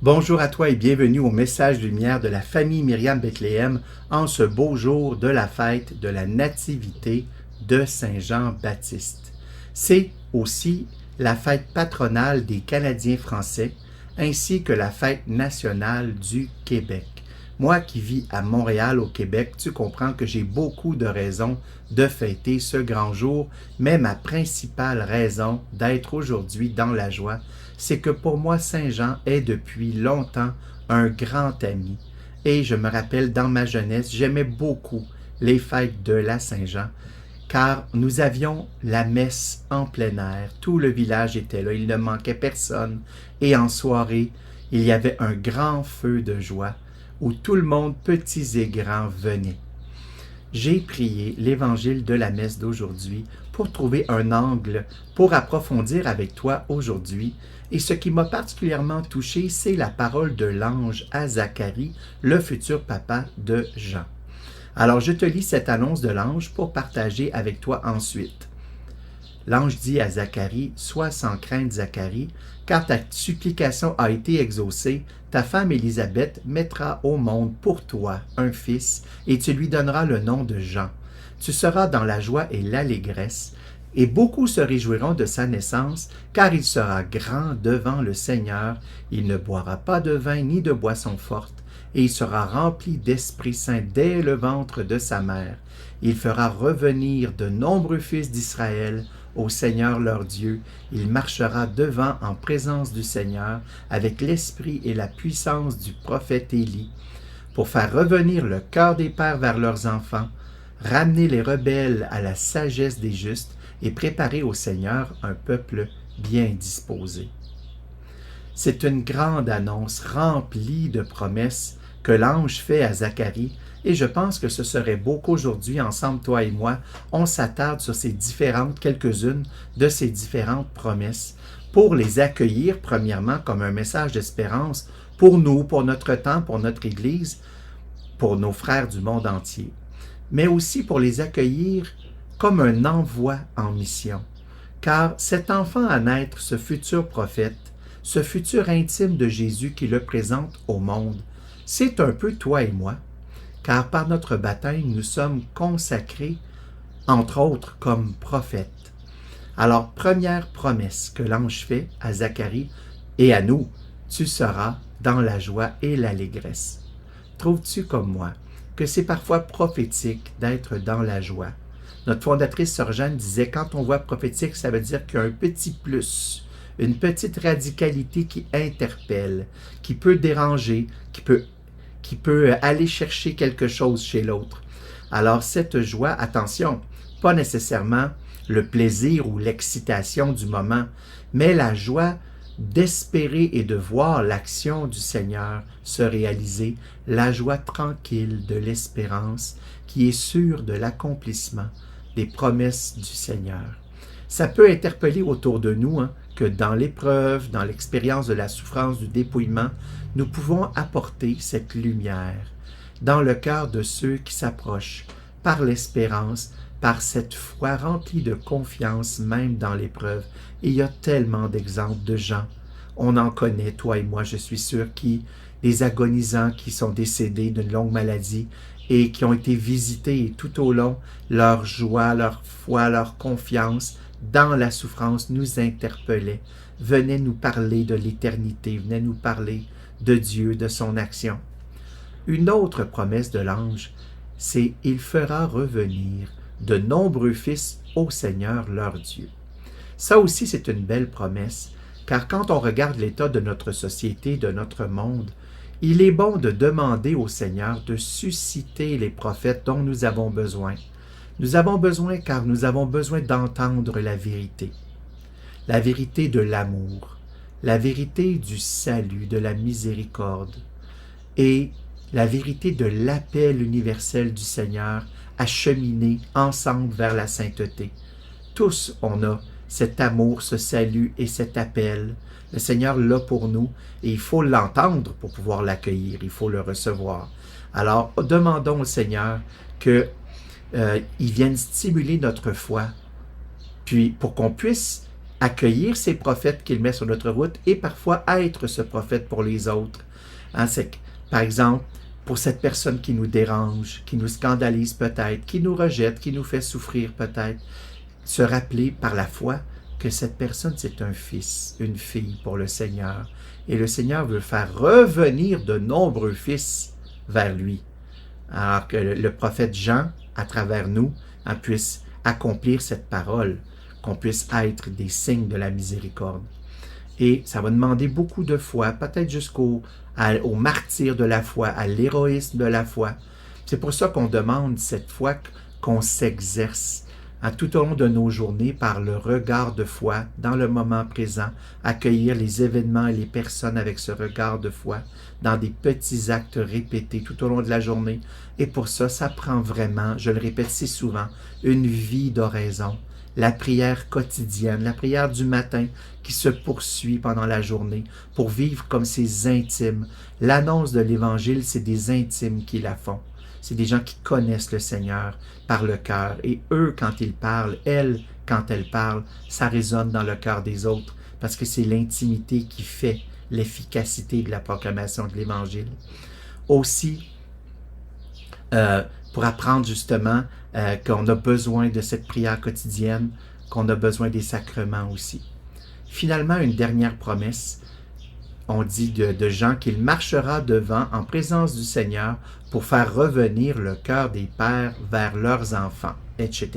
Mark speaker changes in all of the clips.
Speaker 1: Bonjour à toi et bienvenue au message lumière de la famille Myriam Bethléem en ce beau jour de la fête de la nativité de Saint Jean-Baptiste. C'est aussi la fête patronale des Canadiens français ainsi que la fête nationale du Québec. Moi qui vis à Montréal au Québec, tu comprends que j'ai beaucoup de raisons de fêter ce grand jour, mais ma principale raison d'être aujourd'hui dans la joie, c'est que pour moi, Saint Jean est depuis longtemps un grand ami. Et je me rappelle dans ma jeunesse, j'aimais beaucoup les fêtes de la Saint-Jean, car nous avions la messe en plein air. Tout le village était là, il ne manquait personne. Et en soirée, il y avait un grand feu de joie où tout le monde, petits et grands, venait. J'ai prié l'évangile de la messe d'aujourd'hui pour trouver un angle pour approfondir avec toi aujourd'hui. Et ce qui m'a particulièrement touché, c'est la parole de l'ange à Zacharie, le futur papa de Jean. Alors je te lis cette annonce de l'ange pour partager avec toi ensuite. L'ange dit à Zacharie, « Sois sans crainte, Zacharie, car ta supplication a été exaucée. Ta femme Élisabeth mettra au monde pour toi un fils, et tu lui donneras le nom de Jean. Tu seras dans la joie et l'allégresse, et beaucoup se réjouiront de sa naissance, car il sera grand devant le Seigneur. Il ne boira pas de vin ni de boisson forte, et il sera rempli d'Esprit Saint dès le ventre de sa mère. Il fera revenir de nombreux fils d'Israël au Seigneur leur Dieu. Il marchera devant en présence du Seigneur avec l'esprit et la puissance du prophète Élie, pour faire revenir le cœur des pères vers leurs enfants, ramener les rebelles à la sagesse des justes et préparer au Seigneur un peuple bien disposé. » C'est une grande annonce remplie de promesses que l'ange fait à Zacharie, et je pense que ce serait beau qu'aujourd'hui, ensemble, toi et moi, on s'attarde sur quelques-unes de ces différentes promesses, pour les accueillir, premièrement, comme un message d'espérance pour nous, pour notre temps, pour notre Église, pour nos frères du monde entier, mais aussi pour les accueillir comme un envoi en mission. Car cet enfant à naître, ce futur prophète, ce futur intime de Jésus qui le présente au monde, c'est un peu toi et moi, car par notre baptême, nous sommes consacrés, entre autres, comme prophètes. Alors, première promesse que l'ange fait à Zacharie et à nous, tu seras dans la joie et l'allégresse. Trouves-tu comme moi que c'est parfois prophétique d'être dans la joie? Notre fondatrice Sœur Jeanne disait, quand on voit prophétique, ça veut dire qu'il y a un petit plus, une petite radicalité qui interpelle, qui peut déranger, qui peut aller chercher quelque chose chez l'autre. Alors cette joie, attention, pas nécessairement le plaisir ou l'excitation du moment, mais la joie d'espérer et de voir l'action du Seigneur se réaliser, la joie tranquille de l'espérance qui est sûre de l'accomplissement des promesses du Seigneur. Ça peut interpeller autour de nous que dans l'épreuve, dans l'expérience de la souffrance, du dépouillement, nous pouvons apporter cette lumière dans le cœur de ceux qui s'approchent par l'espérance, par cette foi remplie de confiance même dans l'épreuve. Et il y a tellement d'exemples de gens, on en connaît, toi et moi, je suis sûr, des agonisants qui sont décédés d'une longue maladie et qui ont été visités et tout au long, leur joie, leur foi, leur confiance dans la souffrance nous interpellait, venait nous parler de l'éternité, venait nous parler de Dieu, de son action. Une autre promesse de l'ange, c'est « Il fera revenir de nombreux fils au Seigneur leur Dieu ». Ça aussi, c'est une belle promesse, car quand on regarde l'état de notre société, de notre monde, il est bon de demander au Seigneur de susciter les prophètes dont nous avons besoin. Nous avons besoin car nous avons besoin d'entendre la vérité de l'amour, la vérité du salut, de la miséricorde et la vérité de l'appel universel du Seigneur à cheminer ensemble vers la sainteté. Tous, on a cet amour, ce salut et cet appel. Le Seigneur l'a pour nous et il faut l'entendre pour pouvoir l'accueillir, il faut le recevoir. Alors, demandons au Seigneur qu'il vienne stimuler notre foi, puis pour qu'on puisse accueillir ces prophètes qu'il met sur notre route et parfois être ce prophète pour les autres. Hein, c'est que, par exemple, pour cette personne qui nous dérange, qui nous scandalise peut-être, qui nous rejette, qui nous fait souffrir peut-être, se rappeler par la foi que cette personne, c'est un fils, une fille pour le Seigneur. Et le Seigneur veut faire revenir de nombreux fils vers lui. Alors que le prophète Jean, à travers nous, puisse accomplir cette parole, qu'on puisse être des signes de la miséricorde. Et ça va demander beaucoup de foi, peut-être jusqu'au martyr de la foi, à l'héroïsme de la foi. C'est pour ça qu'on demande cette foi qu'on s'exerce tout au long de nos journées par le regard de foi dans le moment présent, accueillir les événements et les personnes avec ce regard de foi dans des petits actes répétés tout au long de la journée. Et pour ça, ça prend vraiment, je le répète si souvent, une vie d'oraison. La prière quotidienne, la prière du matin qui se poursuit pendant la journée pour vivre comme ces intimes. L'annonce de l'Évangile, c'est des intimes qui la font. C'est des gens qui connaissent le Seigneur par le cœur. Et eux, quand ils parlent, elles, quand elles parlent, ça résonne dans le cœur des autres parce que c'est l'intimité qui fait l'efficacité de la proclamation de l'Évangile. Aussi, pour apprendre justement qu'on a besoin de cette prière quotidienne, qu'on a besoin des sacrements aussi. Finalement, une dernière promesse. On dit de Jean qu'il marchera devant en présence du Seigneur pour faire revenir le cœur des pères vers leurs enfants, etc.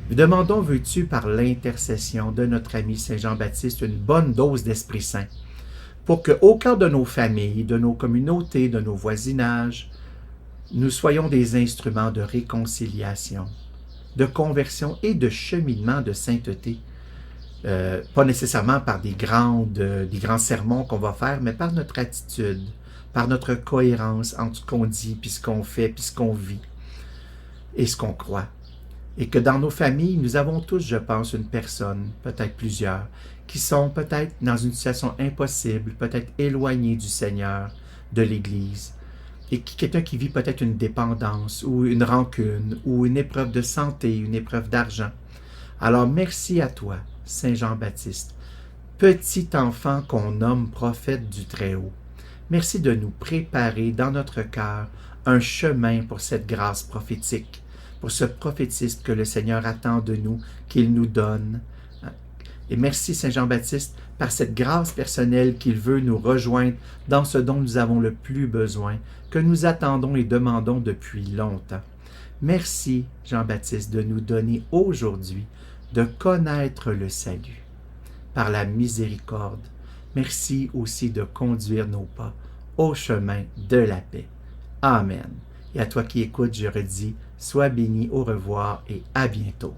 Speaker 1: Nous demandons, veux-tu, par l'intercession de notre ami Saint Jean-Baptiste, une bonne dose d'Esprit Saint, pour qu'au cœur de nos familles, de nos communautés, de nos voisinages, nous soyons des instruments de réconciliation, de conversion et de cheminement de sainteté. Pas nécessairement par des grands sermons qu'on va faire, mais par notre attitude, par notre cohérence entre ce qu'on dit, puis ce qu'on fait, puis ce qu'on vit et ce qu'on croit. Et que dans nos familles, nous avons tous, je pense, une personne, peut-être plusieurs, qui sont peut-être dans une situation impossible, peut-être éloignés du Seigneur, de l'Église, et quelqu'un qui vit peut-être une dépendance, ou une rancune, ou une épreuve de santé, une épreuve d'argent. Alors merci à toi, Saint Jean-Baptiste, petit enfant qu'on nomme prophète du Très-Haut. Merci de nous préparer dans notre cœur un chemin pour cette grâce prophétique, pour ce prophétisme que le Seigneur attend de nous, qu'il nous donne. Et merci Saint Jean-Baptiste par cette grâce personnelle qu'il veut nous rejoindre dans ce dont nous avons le plus besoin, que nous attendons et demandons depuis longtemps. Merci Jean-Baptiste de nous donner aujourd'hui de connaître le salut par la miséricorde. Merci aussi de conduire nos pas au chemin de la paix. Amen. Et à toi qui écoutes, je redis, sois béni, au revoir et à bientôt.